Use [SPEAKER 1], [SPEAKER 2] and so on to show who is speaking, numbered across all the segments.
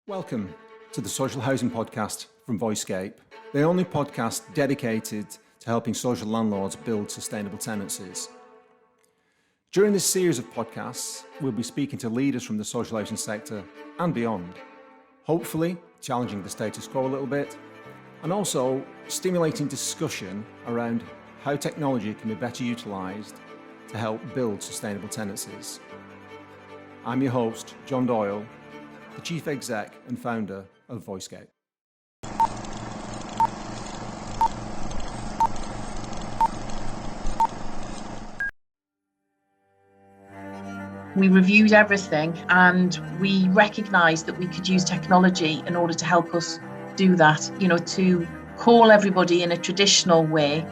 [SPEAKER 1] Welcome to the Social Housing Podcast from Voicescape, the only podcast dedicated to helping social landlords build sustainable tenancies. During this series of podcasts, we'll be speaking to leaders from the social housing sector and beyond, hopefully challenging the status quo a little bit, and also stimulating discussion around how technology can be better utilised to help build sustainable tenancies. I'm your host, John Doyle, the Chief Exec and founder of Voicescape.
[SPEAKER 2] We reviewed everything and we recognised that we could use technology in order to help us do that. To call everybody in a traditional way,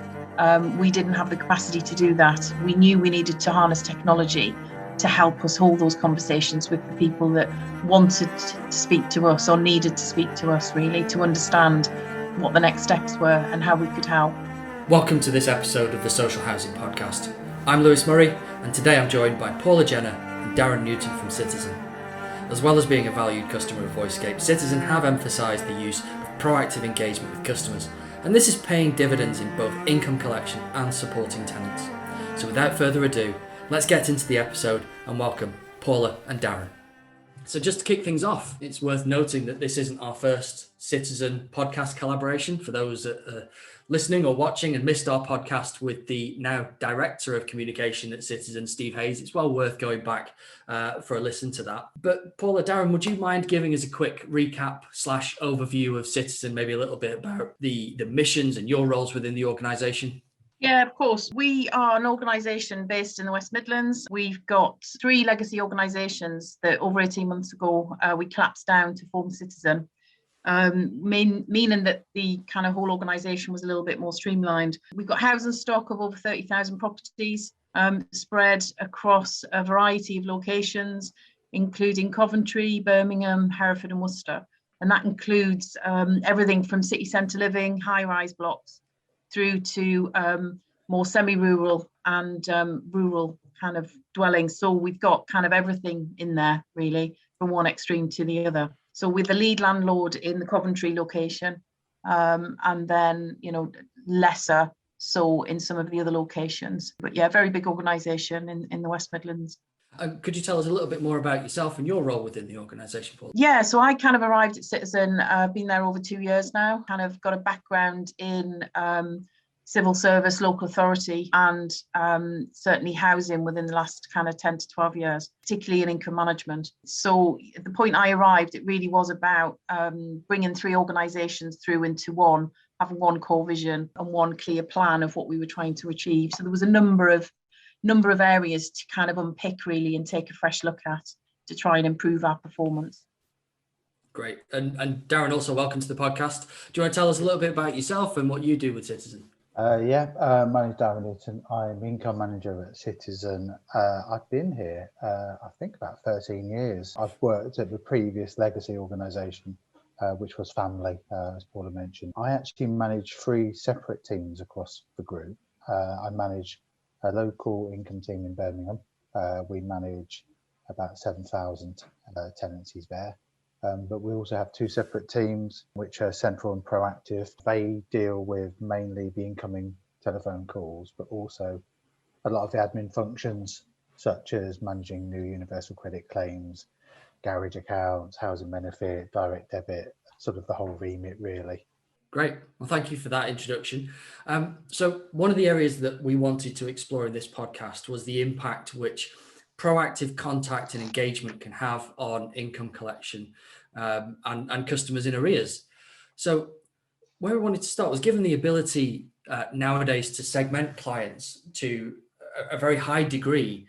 [SPEAKER 2] we didn't have the capacity to do that. We knew we needed to harness technology to help us hold those conversations with the people that wanted to speak to us or needed to speak to us, really, to understand what the next steps were and how we could help.
[SPEAKER 3] Welcome to this episode of the Social Housing Podcast. I'm Lewis Murray, and today I'm joined by Paula Jenner and Darren Newton from Citizen. As well as being a valued customer of Voicescape, Citizen have emphasised the use of proactive engagement with customers, and this is paying dividends in both income collection and supporting tenants. So without further ado, let's get into the episode and welcome Paula and Darren. So just to kick things off, it's worth noting that this isn't our first Citizen podcast collaboration. For those that are listening or watching and missed our podcast with the now Director of Communication at Citizen, Steve Hayes, it's well worth going back for a listen to that. But Paula, Darren, would you mind giving us a quick recap / overview of Citizen, maybe a little bit about the missions and your roles within the organisation?
[SPEAKER 2] Yeah, of course. We are an organisation based in the West Midlands. We've got 3 legacy organisations that over 18 months ago we collapsed down to form Citizen, meaning that the kind of whole organisation was a little bit more streamlined. We've got housing stock of over 30,000 properties spread across a variety of locations, including Coventry, Birmingham, Hereford and Worcester. And that includes everything from city centre living, high-rise blocks, through to more semi-rural and rural kind of dwellings. So we've got kind of everything in there, really, from one extreme to the other. So we're the lead landlord in the Coventry location, and then, lesser so in some of the other locations. But yeah, very big organisation in the West Midlands.
[SPEAKER 3] Could you tell us a little bit more about yourself and your role within the organisation, Paul?
[SPEAKER 2] Yeah, so I kind of arrived at Citizen, been there over 2 years now, kind of got a background in civil service, local authority, and certainly housing within the last kind of 10 to 12 years, particularly in income management. So at the point I arrived, it really was about bringing 3 organisations through into one, having one core vision and one clear plan of what we were trying to achieve. So there was a number of areas to kind of unpick, really, and take a fresh look at to try and improve our performance.
[SPEAKER 3] Great. And Darren, also welcome to the podcast. Do you want to tell us a little bit about yourself and what you do with Citizen?
[SPEAKER 4] My name's Darren Newton. I'm income manager at Citizen. I've been here, I think about 13 years. I've worked at the previous legacy organisation, which was Family, as Paula mentioned. I actually manage 3 separate teams across the group. I manage a local income team in Birmingham. We manage about 7,000 tenancies there. But we also have 2 separate teams, which are central and proactive. They deal with mainly the incoming telephone calls, but also a lot of the admin functions, such as managing new universal credit claims, garage accounts, housing benefit, direct debit, sort of the whole remit, really.
[SPEAKER 3] Great. Well, thank you for that introduction. So one of the areas that we wanted to explore in this podcast was the impact which proactive contact and engagement can have on income collection and customers in arrears. So where we wanted to start was, given the ability nowadays to segment clients to a very high degree,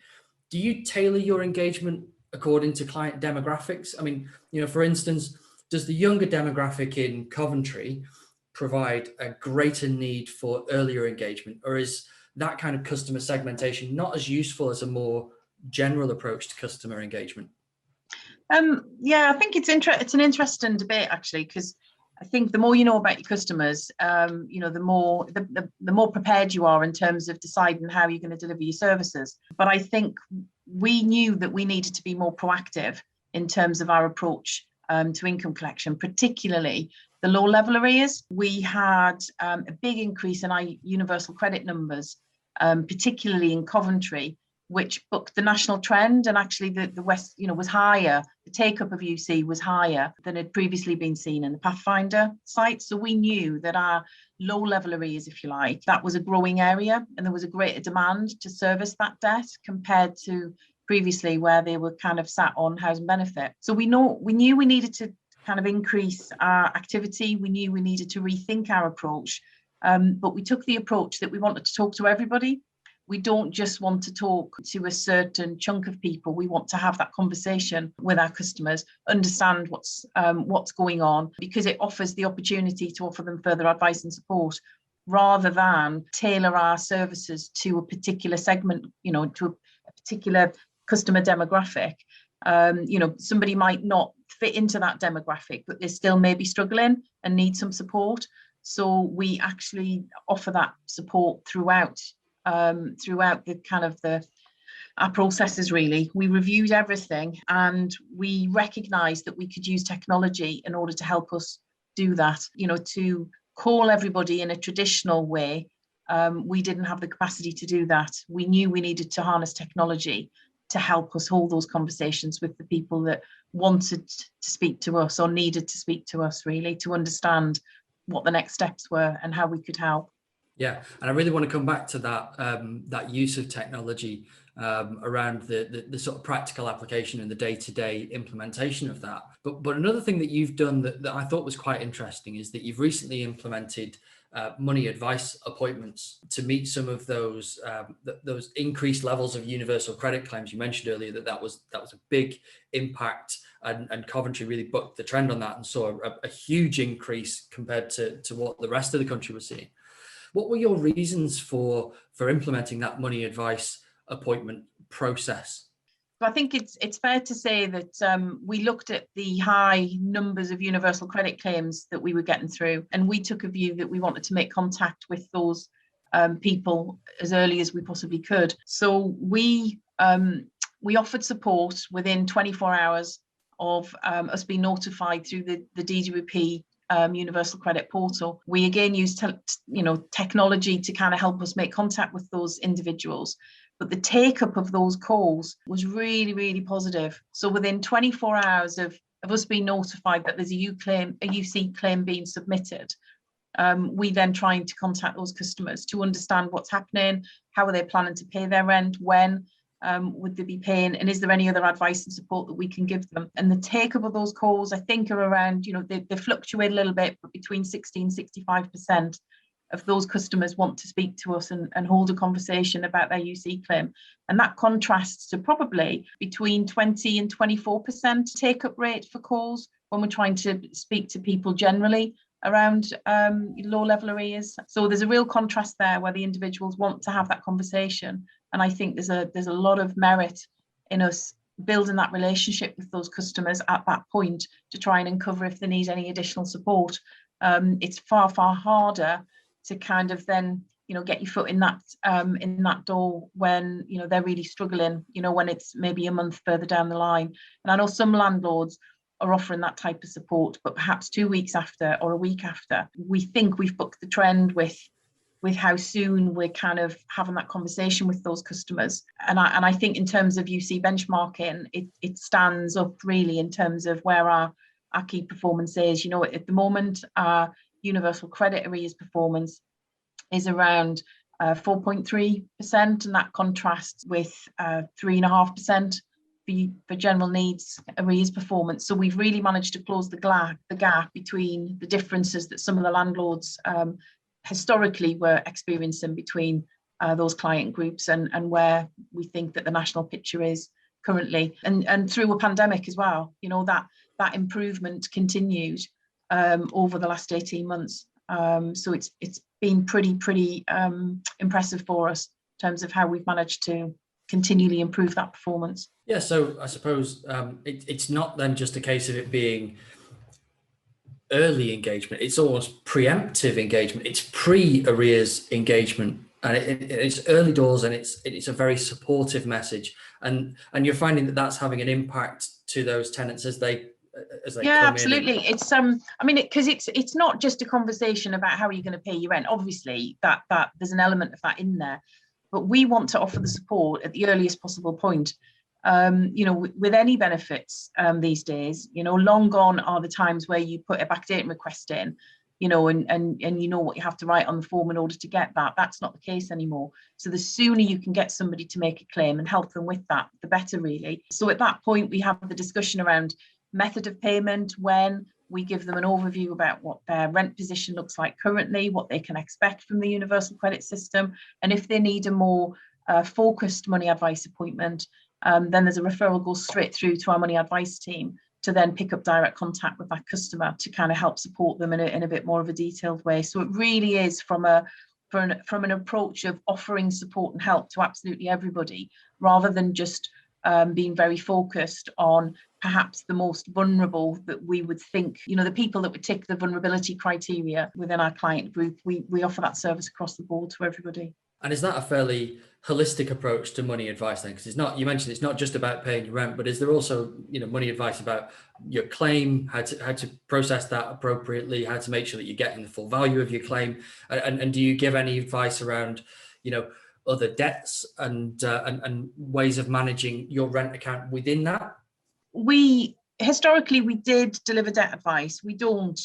[SPEAKER 3] do you tailor your engagement according to client demographics? I mean, for instance, does the younger demographic in Coventry provide a greater need for earlier engagement, or is that kind of customer segmentation not as useful as a more general approach to customer engagement?
[SPEAKER 2] I think it's an interesting debate, actually, because I think the more you know about your customers, the more prepared you are in terms of deciding how you're going to deliver your services. But I think we knew that we needed to be more proactive in terms of our approach to income collection, particularly the low level arrears. We had a big increase in our universal credit numbers, particularly in Coventry, which bucked the national trend, and actually the West, was higher. The take up of UC was higher than had previously been seen in the Pathfinder site. So we knew that our low level arrears, if you like, that was a growing area, and there was a greater demand to service that debt compared to previously where they were kind of sat on housing benefit. So we knew we needed to kind of increase our activity. We knew we needed to rethink our approach, but we took the approach that we wanted to talk to everybody. We don't just want to talk to a certain chunk of people. We want to have that conversation with our customers, understand what's going on, because it offers the opportunity to offer them further advice and support, rather than tailor our services to a particular segment, to a particular customer demographic. Somebody might not fit into that demographic, but they still may be struggling and need some support. So we actually offer that support throughout the kind of our processes. Really, we reviewed everything, and we recognized that we could use technology in order to help us do that. To call everybody in a traditional way, we didn't have the capacity to do that. We knew we needed to harness technology to help us hold those conversations with the people that wanted to speak to us or needed to speak to us, really, to understand what the next steps were and how we could help.
[SPEAKER 3] Yeah, and I really want to come back to that use of technology around the sort of practical application and the day-to-day implementation of that. But another thing that you've done that I thought was quite interesting is that you've recently implemented money advice appointments to meet some of those increased levels of universal credit claims. You mentioned earlier that was a big impact, and Coventry really bucked the trend on that and saw a huge increase compared to what the rest of the country was seeing. What were your reasons for implementing that money advice appointment process?
[SPEAKER 2] I think it's fair to say that we looked at the high numbers of universal credit claims that we were getting through, and we took a view that we wanted to make contact with those people as early as we possibly could. So we offered support within 24 hours of us being notified through the DWP Universal Credit Portal. We again used technology to kind of help us make contact with those individuals. But the take up of those calls was really, really positive. So within 24 hours of us being notified that there's a UC claim being submitted, we then trying to contact those customers to understand what's happening, how are they planning to pay their rent, when would they be paying, and is there any other advice and support that we can give them. And the take up of those calls, I think, are around, they fluctuate a little bit, but between 60 and 65% of those customers want to speak to us and hold a conversation about their UC claim. And that contrasts to probably between 20 and 24% take up rate for calls when we're trying to speak to people generally around low level arrears. So there's a real contrast there where the individuals want to have that conversation. And I think there's a lot of merit in us building that relationship with those customers at that point to try and uncover if they need any additional support. It's far, far harder to kind of then, get your foot in that door when, they're really struggling, when it's maybe a month further down the line. And I know some landlords are offering that type of support, but perhaps 2 weeks after or a week after, we think we've booked the trend with how soon we're kind of having that conversation with those customers. And I think in terms of UC benchmarking, it stands up really in terms of where our key performance is. At the moment, our universal credit arrears performance is around 4.3%, and that contrasts with 3.5% for general needs arrears performance. So we've really managed to close the gap between the differences that some of the landlords historically were experiencing between those client groups and where we think that the national picture is currently. And through a pandemic as well, that improvement continued over the last 18 months. So it's been pretty impressive for us in terms of how we've managed to continually improve that performance.
[SPEAKER 3] Yeah, so I suppose it's not then just a case of it being early engagement, it's almost preemptive engagement, it's pre-arrears engagement, and it's early doors, and it's a very supportive message, and you're finding that that's having an impact to those tenants as they as they
[SPEAKER 2] Yeah,
[SPEAKER 3] come
[SPEAKER 2] absolutely.
[SPEAKER 3] in?
[SPEAKER 2] It's I mean, because it's not just a conversation about how are you going to pay your rent. Obviously, that there's an element of that in there, but we want to offer the support at the earliest possible point. With any benefits these days, long gone are the times where you put a backdating request in, and you know what you have to write on the form in order to get that. That's not the case anymore. So the sooner you can get somebody to make a claim and help them with that, the better, really. So at that point, we have the discussion around method of payment, when we give them an overview about what their rent position looks like currently, what they can expect from the universal credit system, and if they need a more focused money advice appointment, then there's a referral goes straight through to our money advice team to then pick up direct contact with that customer to kind of help support them in a bit more of a detailed way. So it really is from an approach of offering support and help to absolutely everybody, rather than just being very focused on perhaps the most vulnerable that we would think, the people that would tick the vulnerability criteria within our client group. We offer that service across the board to everybody.
[SPEAKER 3] And is that a fairly holistic approach to money advice then? Because you mentioned it's not just about paying your rent, but is there also, money advice about your claim, how to process that appropriately, how to make sure that you're getting the full value of your claim, and do you give any advice around, other debts and ways of managing your rent account within that?
[SPEAKER 2] Historically, we did deliver debt advice. We don't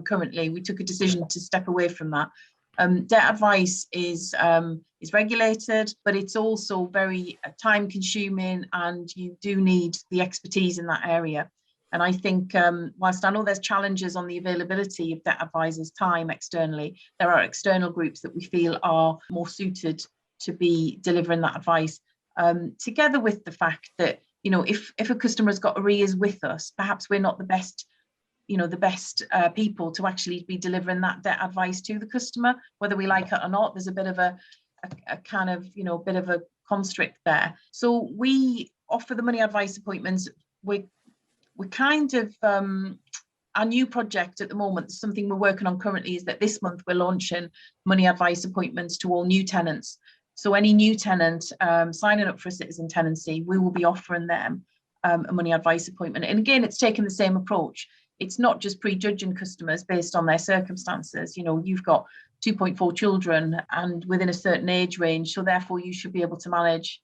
[SPEAKER 2] currently. We took a decision to step away from that. Debt advice is regulated, but it's also very time consuming, and you do need the expertise in that area. And I think whilst I know there's challenges on the availability of debt advisors' time externally, there are external groups that we feel are more suited to be delivering that advice, together with the fact that, if a customer has got arrears with us, perhaps we're not the best people to actually be delivering that debt advice to the customer, whether we like it or not. There's a bit of a kind of, bit of a constrict there. So we offer the money advice appointments. We're kind of, our new project at the moment, something we're working on currently, is that this month we're launching money advice appointments to all new tenants. So any new tenant signing up for a citizen tenancy, we will be offering them a money advice appointment. And again, it's taken the same approach. It's not just prejudging customers based on their circumstances. You've got 2.4 children and within a certain age range, so therefore you should be able to manage,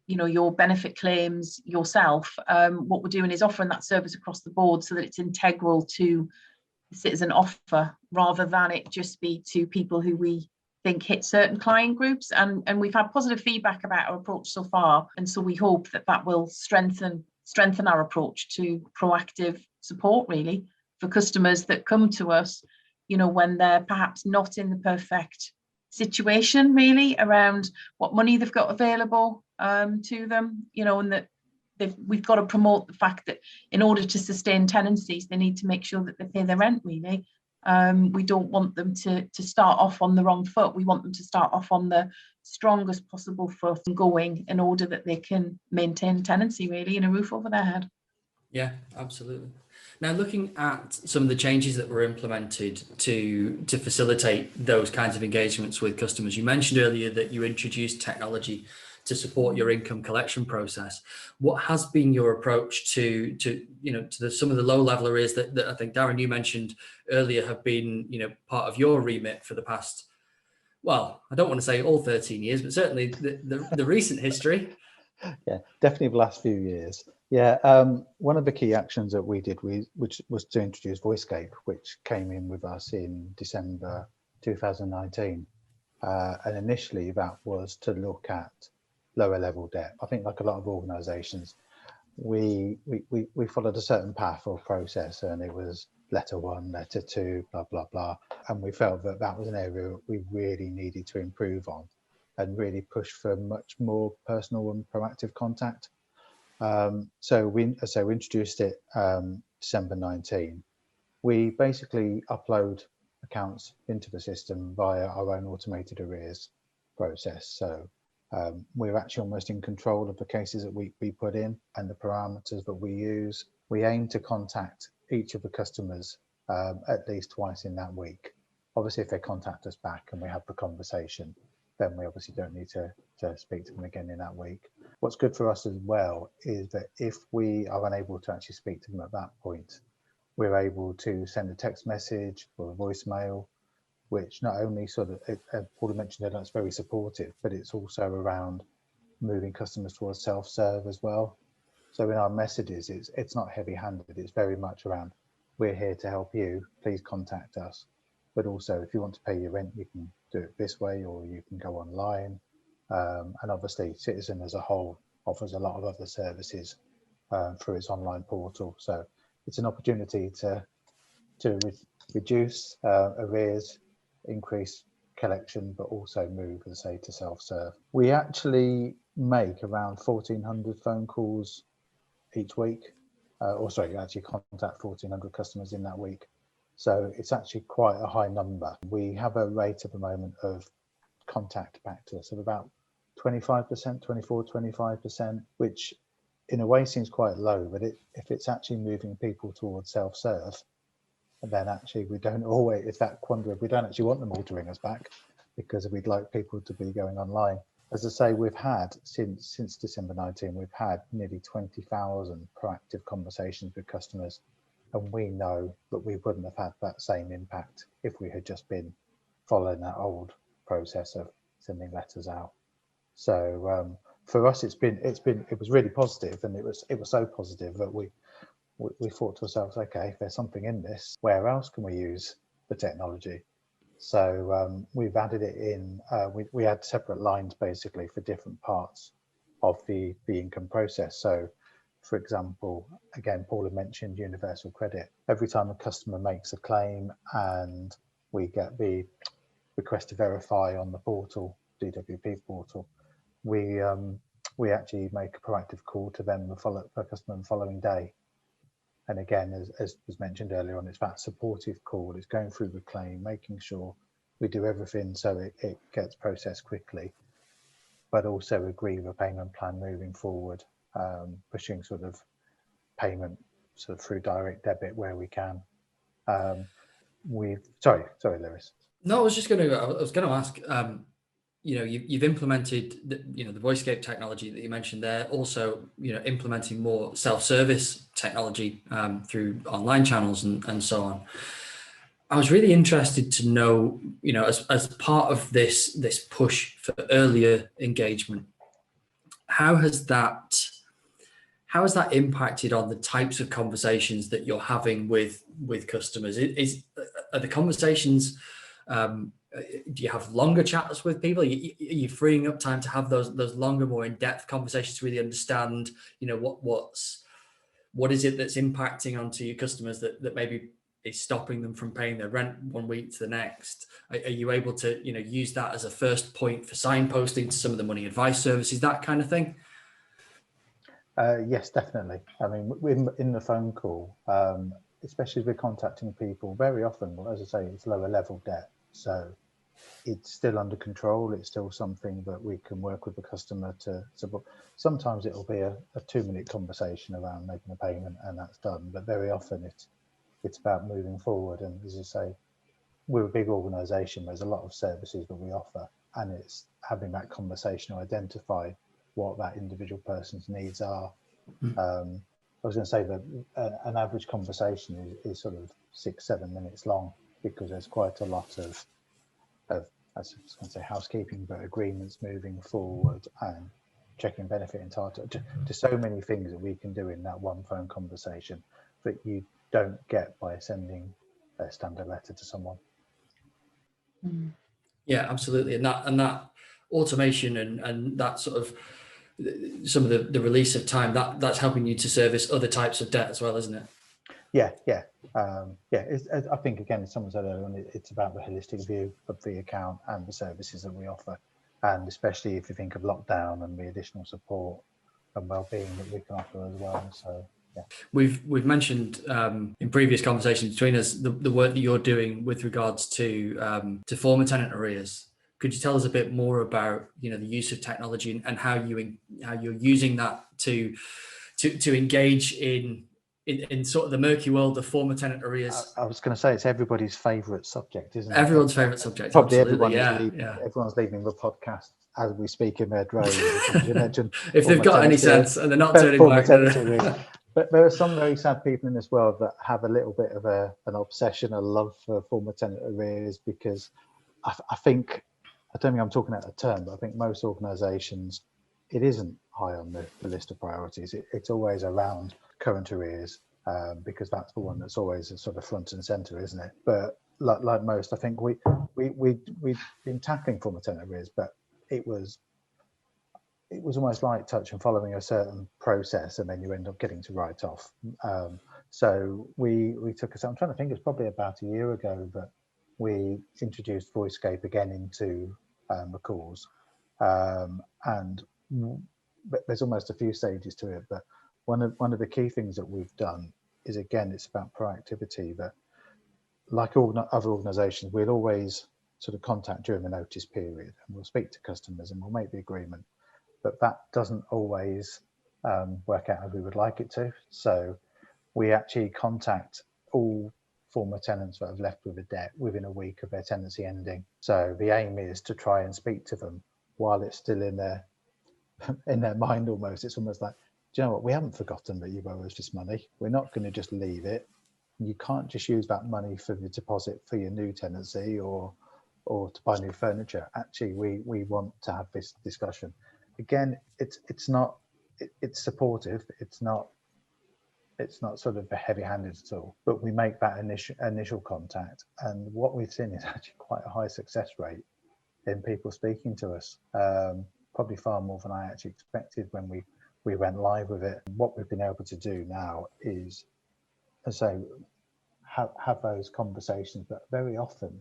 [SPEAKER 2] your benefit claims yourself. What we're doing is offering that service across the board so that it's integral to the citizen offer, rather than it just be to people who we think hit certain client groups. And we've had positive feedback about our approach so far, and so we hope that will strengthen our approach to proactive support, really, for customers that come to us, when they're perhaps not in the perfect situation, really, around what money they've got available to them, and that we've got to promote the fact that in order to sustain tenancies, they need to make sure that they pay their rent, really. We don't want them to start off on the wrong foot. We want them to start off on the strongest possible foot going, in order that they can maintain tenancy, really, and a roof over their head.
[SPEAKER 3] Yeah, absolutely. Now, looking at some of the changes that were implemented to facilitate those kinds of engagements with customers, you mentioned earlier that you introduced technology to support your income collection process. What has been your approach to some of the low level arrears that I think, Darren, you mentioned earlier have been, part of your remit for the past, well, I don't want to say all 13 years, but certainly the recent history.
[SPEAKER 4] Yeah, definitely the last few years. Yeah, one of the key actions that we did, which was to introduce VoiceScape, which came in with us in December 2019. And initially that was to look at lower level debt. I think, like a lot of organisations, we followed a certain path or process, and it was letter one, letter two, blah, blah, blah. And we felt that was an area we really needed to improve on and really push for much more personal and proactive contact. So we introduced it December 19. We basically upload accounts into the system via our own automated arrears process. So we're actually almost in control of the cases that we put in and the parameters that we use. We aim to contact each of the customers at least twice in that week. Obviously, if they contact us back and we have the conversation, then we obviously don't need to speak to them again in that week. What's good for us as well is that if we are unable to actually speak to them at that point, we're able to send a text message or a voicemail, which not only sort of, Paul mentioned that it's very supportive, but it's also around moving customers towards self-serve as well. So in our messages, it's not heavy-handed. It's very much around, we're here to help you, please contact us. But also, if you want to pay your rent, you can do it this way, or you can go online. And obviously, Citizen as a whole offers a lot of other services through its online portal. So it's an opportunity to reduce arrears, increase collection, but also move, as I say, to self-serve. We actually make around 1,400 phone calls each week, actually contact 1,400 customers in that week. So it's actually quite a high number. We have a rate at the moment of contact back to us of about 25%, 24, 25%, which in a way seems quite low, but if it's actually moving people towards self-serve, then actually we don't always, it's that quandary, we don't actually want them all to ring us back because we'd like people to be going online. As I say, we've had, since December 19, we've had nearly 20,000 proactive conversations with customers. And we know that we wouldn't have had that same impact if we had just been following that old process of sending letters out. So for us, it was really positive, and it was so positive that we thought to ourselves, okay, if there's something in this, where else can we use the technology? So we've added it in. We had separate lines basically for different parts of the income process. So, for example, again, Paul had mentioned universal credit. Every time a customer makes a claim and we get the request to verify on the portal, DWP portal, we actually make a proactive call to them, the customer the following day. And again, as was mentioned earlier on, it's that supportive call. It's going through the claim, making sure we do everything so it gets processed quickly, but also agree with a payment plan moving forward, pushing sort of payment sort of through direct debit where we can. Sorry, Lewis.
[SPEAKER 3] No, I was going to ask. You've implemented the VoiceScape technology that you mentioned there. Also, implementing more self-service technology through online channels and so on. I was really interested to know, as part of this push for earlier engagement, how has that impacted on the types of conversations that you're having with customers? Are the conversations, do you have longer chats with people? Are you freeing up time to have those longer, more in-depth conversations to really understand, what is it that's impacting onto your customers that maybe is stopping them from paying their rent one week to the next? Are you able to, use that as a first point for signposting to some of the money advice services, that kind of thing?
[SPEAKER 4] Yes, definitely. I mean, in the phone call, especially as we're contacting people, very often, as I say, it's lower level debt. So it's still under control. It's still something that we can work with the customer to support. Sometimes it'll be a 2-minute conversation around making a payment and that's done. But very often it's about moving forward. And as I say, we're a big organisation. There's a lot of services that we offer, and it's having that conversation to identify what that individual person's needs are. I was going to say that an average conversation is sort of 6-7 minutes long, because there's quite a lot of I was going to say housekeeping, but agreements moving forward and checking benefit entitlement, to so many things that we can do in that one phone conversation that you don't get by sending a standard letter to someone.
[SPEAKER 3] Yeah, absolutely. And that automation and that sort of some of the release of time, that's helping you to service other types of debt as well, isn't it?
[SPEAKER 4] Yeah. I think, again, as someone said earlier, it's about the holistic view of the account and the services that we offer, and especially if you think of lockdown and the additional support and well-being that we can offer as well. So yeah,
[SPEAKER 3] we've mentioned in previous conversations between us the work that you're doing with regards to former tenant arrears. Could you tell us a bit more about the use of technology and how you're using that to engage in in sort of the murky world of former tenant arrears.
[SPEAKER 4] I was going to say it's everybody's favourite subject, isn't it?
[SPEAKER 3] Everyone's favourite subject.
[SPEAKER 4] Probably
[SPEAKER 3] Absolutely,
[SPEAKER 4] everyone's leaving the podcast as we speak in their droves. You mentioned
[SPEAKER 3] if they've got any sense and they're not turning back.
[SPEAKER 4] But there are some very sad people in this world that have a little bit of an obsession, a love for former tenant arrears, because I think, I don't think I'm talking out of turn, but I think most organisations, it isn't high on the list of priorities. It's always around current arrears, because that's the one that's always sort of front and centre, isn't it? But like most, I think we've been tackling former tenant arrears, but it was almost like touch and following a certain process, and then you end up getting to write off. So we took I'm trying to think, it's probably about a year ago, but we introduced VoiceScape again into the calls, and there's almost a few stages to it. But one of the key things that we've done is, again, it's about proactivity. That, like other organisations, we'll always sort of contact during the notice period, and we'll speak to customers and we'll make the agreement. But that doesn't always work out as we would like it to. So we actually contact all former tenants that have left with a debt within a week of their tenancy ending. So the aim is to try and speak to them while it's still in their mind almost. It's almost like, do you know what, we haven't forgotten that you owe us this money. We're not going to just leave it. You can't just use that money for the deposit for your new tenancy or to buy new furniture. Actually, we want to have this discussion. Again, it's supportive. It's not sort of heavy-handed at all. But we make that initial contact, and what we've seen is actually quite a high success rate in people speaking to us. Probably far more than I actually expected when we went live with it. What we've been able to do now is, as I say, have those conversations, but very often,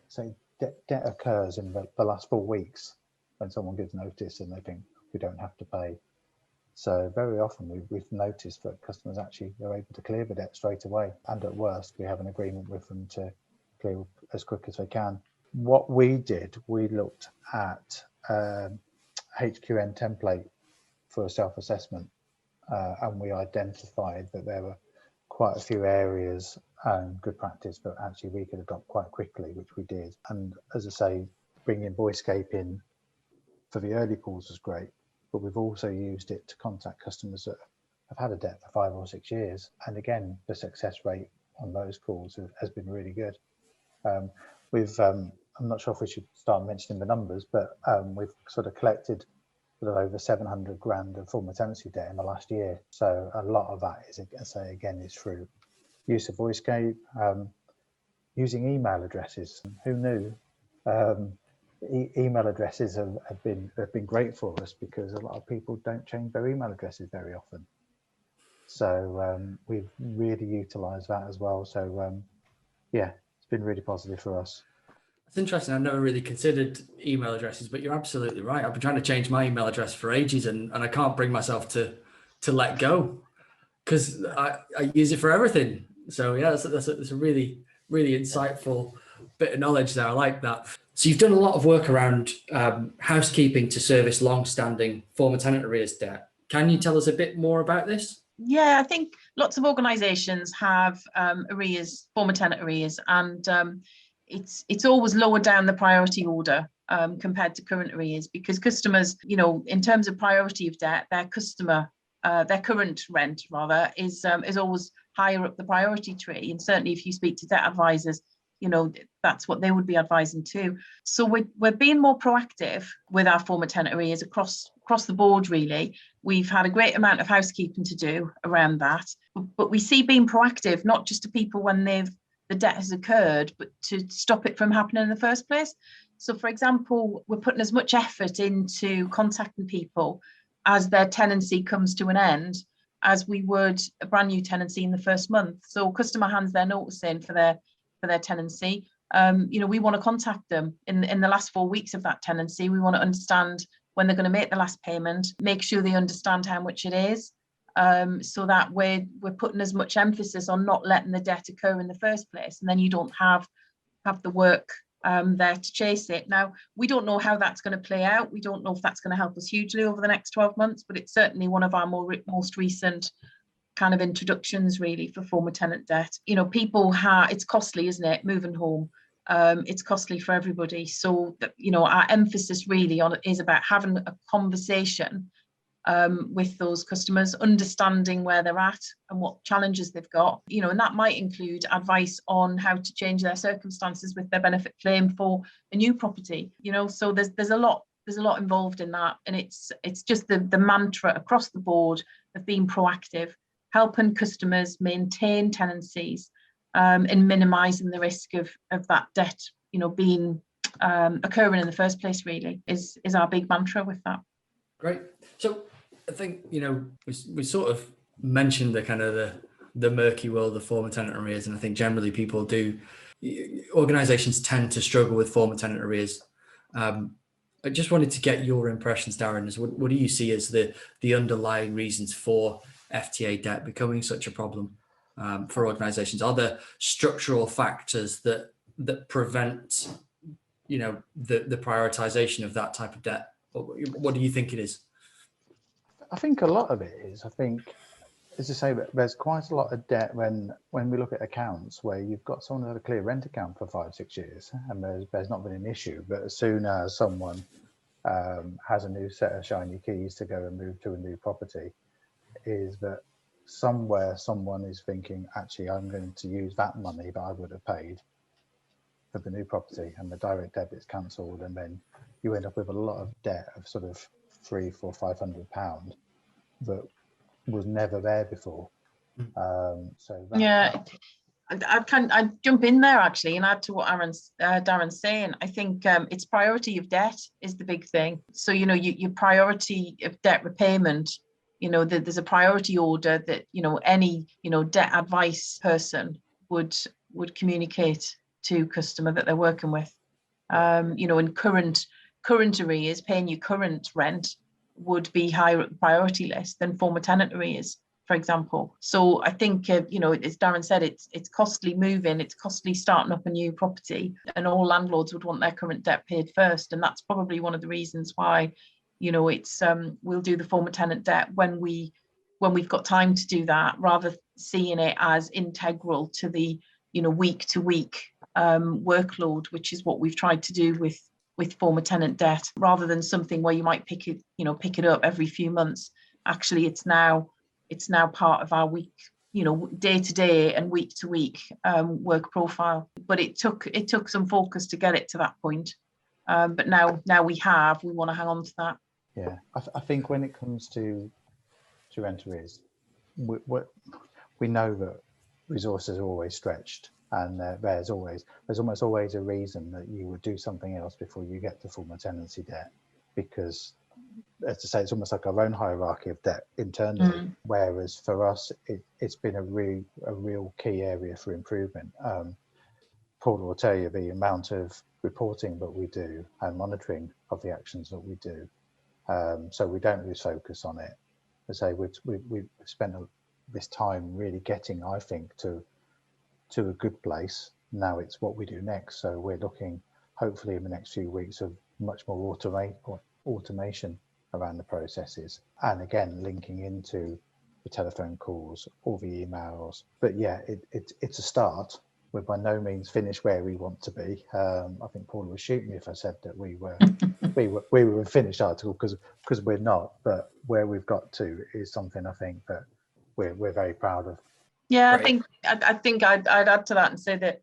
[SPEAKER 4] say debt occurs in the last 4 weeks when someone gives notice and they think we don't have to pay. So very often we've noticed that customers actually are able to clear the debt straight away, and at worst we have an agreement with them to clear as quick as they can. What we did, we looked at HQN template for a self-assessment, and we identified that there were quite a few areas and good practice that actually we could adopt quite quickly, which we did. And as I say, bringing VoiceScape in for the early calls was great, but we've also used it to contact customers that have had a debt for 5 or 6 years. And again, the success rate on those calls has been really good. I'm not sure if we should start mentioning the numbers, but we've sort of collected sort of over 700 grand of former tenancy debt in the last year. So a lot of that is, is through use of VoiceScape, using email addresses. Who knew? Email addresses have been great for us, because a lot of people don't change their email addresses very often. So we've really utilised that as well. So yeah, it's been really positive for us.
[SPEAKER 3] It's interesting. I've never really considered email addresses, but you're absolutely right. I've been trying to change my email address for ages, and I can't bring myself to let go, because I use it for everything. So yeah, that's a really, really insightful bit of knowledge there. I like that. So you've done a lot of work around housekeeping to service long-standing former tenant arrears debt. Can you tell us a bit more about this?
[SPEAKER 2] Yeah, I think lots of organisations have arrears, former tenant arrears, and it's always lower down the priority order compared to current arrears, because customers, in terms of priority of debt, their current rent rather is always higher up the priority tree. And certainly if you speak to debt advisors, that's what they would be advising too. So we're being more proactive with our former tenant arrears across the board, really. We've had a great amount of housekeeping to do around that, but we see being proactive, not just to people when the debt has occurred, but to stop it from happening in the first place. So for example, we're putting as much effort into contacting people as their tenancy comes to an end as we would a brand new tenancy in the first month. So customer hands their notice in for their tenancy. We want to contact them in the last 4 weeks of that tenancy. We want to understand when they're going to make the last payment, make sure they understand how much it is, so that we're putting as much emphasis on not letting the debt occur in the first place, and then you don't have the work there to chase it. Now, we don't know how that's going to play out. We don't know if that's going to help us hugely over the next 12 months, but it's certainly one of our most recent kind of introductions really for former tenant debt. You know, it's costly, isn't it, moving home? It's costly for everybody. So, you know, our emphasis really on it is about having a conversation with those customers, understanding where they're at and what challenges they've got, you know, and that might include advice on how to change their circumstances with their benefit claim for a new property, you know. So there's a lot involved in that, and it's just the mantra across the board of being proactive, helping customers maintain tenancies, and minimizing the risk of that debt, you know, being occurring in the first place, really is our big mantra with that.
[SPEAKER 3] Great. So I think, you know, we sort of mentioned the kind of the murky world of former tenant arrears, and I think generally organisations tend to struggle with former tenant arrears. I just wanted to get your impressions, Darren, as what do you see as the underlying reasons for FTA debt becoming such a problem for organisations? Are there structural factors that prevent, you know, the prioritisation of that type of debt? What do you think it is?
[SPEAKER 4] I think a lot of it is, I think, as I say, there's quite a lot of debt when we look at accounts where you've got someone who had a clear rent account for 5-6 years and there's not been an issue. But as soon as someone has a new set of shiny keys to go and move to a new property, is that somewhere someone is thinking, actually, I'm going to use that money that I would have paid for the new property, and the direct debit's cancelled, and then you end up with a lot of debt of sort of £300, £400, £500 that was never there before.
[SPEAKER 2] I'd jump in there actually and add to what Darren's saying. I think it's priority of debt is the big thing. So, you know, your priority of debt repayment, you know, there's a priority order that, you know, any, you know, debt advice person would communicate to customer that they're working with. You know, in current arrears, paying your current rent would be higher priority list than former tenant arrears, for example. So I think, you know, as Darren said, it's costly moving, it's costly starting up a new property, and all landlords would want their current debt paid first. And that's probably one of the reasons why, you know, it's we'll do the former tenant debt when we've got time to do that, rather seeing it as integral to the, you know, week to week workload, which is what we've tried to do with former tenant debt, rather than something where you might pick it up every few months. Actually, it's now part of our week, you know, day to day and week to week work profile. But it took some focus to get it to that point. But now we want to hang on to that.
[SPEAKER 4] Yeah, I think when it comes to rent arrears, we know that resources are always stretched, and there's almost always a reason that you would do something else before you get to former tenancy debt, because, as I say, it's almost like our own hierarchy of debt internally. Whereas for us, it's been a real key area for improvement. Paul will tell you the amount of reporting that we do and monitoring of the actions that we do, so we don't lose focus on it. As I say, we've spent this time really getting, I think, to a good place. Now it's what we do next. So we're looking, hopefully in the next few weeks, of much more automation around the processes, and again linking into the telephone calls or the emails. But yeah, it's a start. We're by no means finished where we want to be. I think Paul would shoot me if I said that we were a finished article, because we're not. But where we've got to is something I think that we're very proud of.
[SPEAKER 2] Yeah,
[SPEAKER 3] Right.
[SPEAKER 2] I think I'd add to that and say that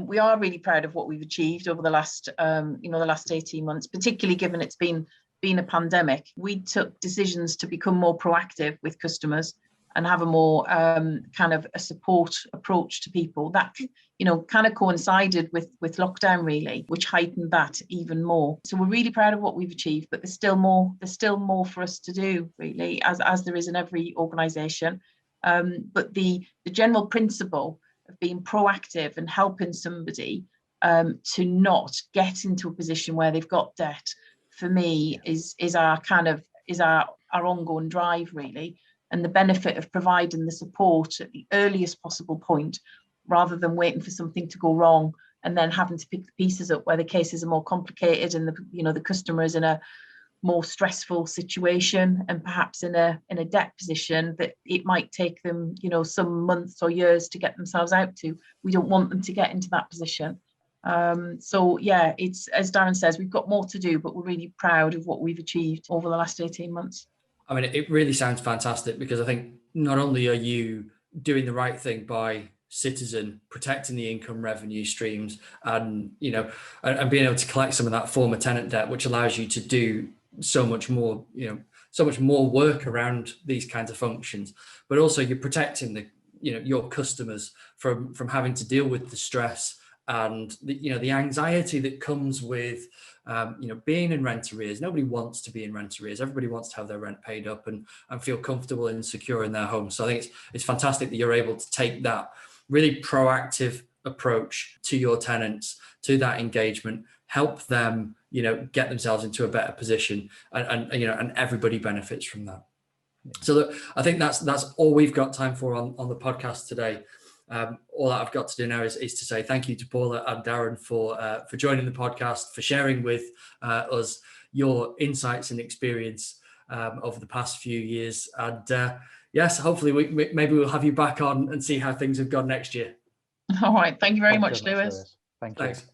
[SPEAKER 2] we are really proud of what we've achieved over the last 18 months, particularly given it's been a pandemic. We took decisions to become more proactive with customers and have a more kind of a support approach to people. That, you know, kind of coincided with lockdown really, which heightened that even more. So we're really proud of what we've achieved, but there's still more for us to do really, as there is in every organisation. But the general principle of being proactive and helping somebody to not get into a position where they've got debt, for me, is our ongoing drive really, and the benefit of providing the support at the earliest possible point, rather than waiting for something to go wrong and then having to pick the pieces up where the cases are more complicated and the customer is in a more stressful situation and perhaps in a debt position that it might take them, some months or years to get themselves out to. We don't want them to get into that position. So yeah, it's, as Darren says, we've got more to do, but we're really proud of what we've achieved over the last 18 months.
[SPEAKER 3] I mean, it really sounds fantastic, because I think not only are you doing the right thing by Citizen, protecting the income revenue streams, and and being able to collect some of that former tenant debt, which allows you to do so much more, so much more work around these kinds of functions, but also you're protecting the, your customers from having to deal with the stress and the anxiety that comes with being in rent arrears. Nobody wants to be in rent arrears. Everybody wants to have their rent paid up and feel comfortable and secure in their home. So I think it's fantastic that you're able to take that really proactive approach to your tenants, to that engagement, help them, get themselves into a better position, and everybody benefits from that. So look, I think that's all we've got time for on the podcast today. All that I've got to do now is to say thank you to Paula and Darren for joining the podcast, for sharing with us your insights and experience over the past few years. And yes, hopefully maybe we'll have you back on and see how things have gone next year.
[SPEAKER 2] All right. Thank you very much, Lewis.
[SPEAKER 4] Thank you.
[SPEAKER 3] Thanks.